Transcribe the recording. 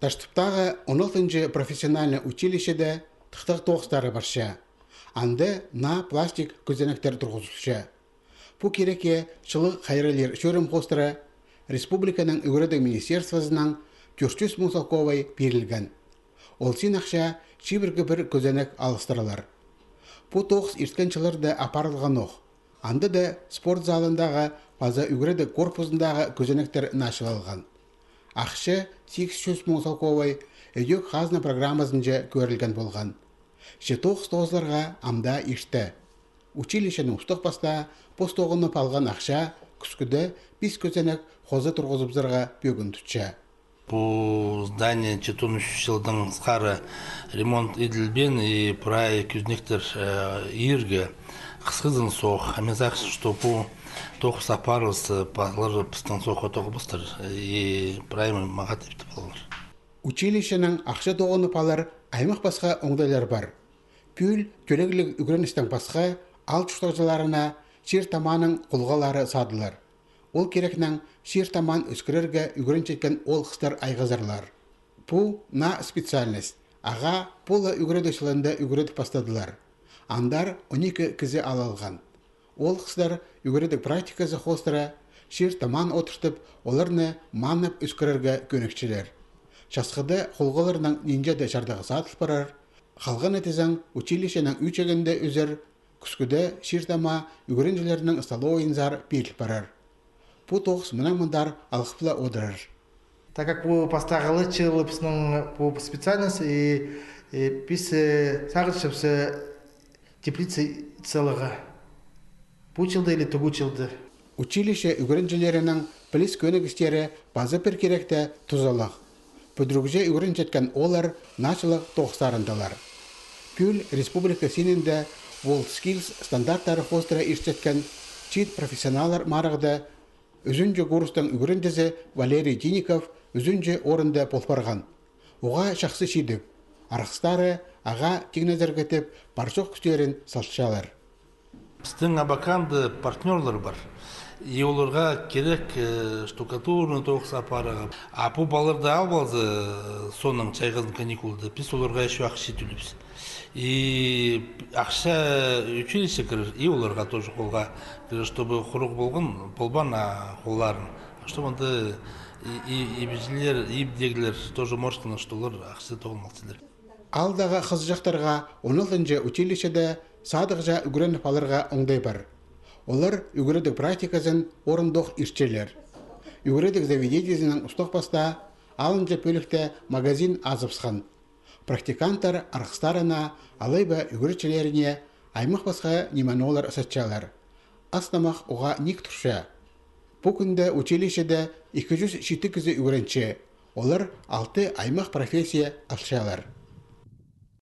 Таштыптағы 16-й профессиональный училищеде тықтық тоғыстары барша. Анды на пластик көзенектер тұрғызылшы. Бұ кереке шылы қайрылер шөрім қостыры республиканың үгіреді министерствосынан 400 мың соковай берілген. Ол сен ақша шибіргі бір көзенек алыстырылар. Бұ тоғыз ирткеншілерді апарылған оқ. Анды да спорт залындағы база үгіреді корпусындағы көзенектер нашылалған. Ақшы 800 мың соковай өйек қазына программасынжа көрілген болған. Тоғыз тоғызларға амда ішті. Училищенің ұстық баста постоғыны палған ақша күскіді 5 көзенек қозы тұрғызыбзырға бөгін түтші. По зданию 14 жылдың қары ремонт еділбен и прай күзнектер ирге қысқызын соқ. Амезақ, что по тоқыс апарылыс пағылыр пыстың соқы тоқыбыстыр и праймы мағат епті болыр. Училищенің ақша тоғыны палар аймақ басқа оңдайлар бар. Пүл төлегілік үгіріністің басқа алт жұқтағжыларына шер таманың құлғалары садылар. Ол керекнің шер таман өскірерге үгірін четкен ол қыстар айғазарлар. Бұ на специальность. Аға пола үгіреді шылында үгіреді пастадылар. Андар 12 кізе алалған. Ол қыстар үгіреді практикасы қостыра шер таман отыртып, оларны манып өскірерге көнікшілер. Шасқыды қолғыларының нинжады жардағы сатыл барар. Қалған әтізің училищенің үчегінде үзір, күскіді шертама үгірінжілерінің ұсталы ойынзар беліп барар. Бұ тоғыз мұндар алқыпла одырар. Так как бұл пастағылы чылы бұл специальность, біз сағытшыпсы теплицы целыға. Бұл чылды или тұғу чылды. Училище үгірінжілерінің біліс көнігістері базы бір керекті тұзалық. Бүдіргіже үгірін жеткен олар нашылық тоғыстарындалар. Пүл республика сенінде WorldSkills стандарттары қостыра ешчеткен чит профессионалар марығды үзінжі курстың үгіріндізі Валерий Диников үзінжі орында полпарған. Оға шақсы шидіп, арқыстары аға тегнезергетіп баршоқ күстерін салтшалар. Біздің абаканды партнерлар бар. И оларға керек штукатурны тоғыз апарығы. А бұл баларды албалды соның чайғыздың каникулды. Біз оларға еще ақша төліпсіз. И ақша училище кірір, и оларға тоже қолға кірір, чтобы құрық болған қолларын. Чтобы онда и бізілер, и бдегілер тоже морскінің штолар ақша тоғылмалсылар. Алдағы қыз жақтарға 16-й училищеде садықжа үгірін паларға оңдай бар. Олар үгірідік практикасын орындық ирчелер. Үгірідік заведениесінің ұстық баста алынжа пөлікті магазин азыпсқан. Практиканттар арқыстарына алайба үгірітшілеріне аймақ басқа неманолар сатчалар. Астамақ оға ник тұрша. Бұл күнді училищеде 207 кізі үгірінші. Олар 6 аймақ профессия алшалар.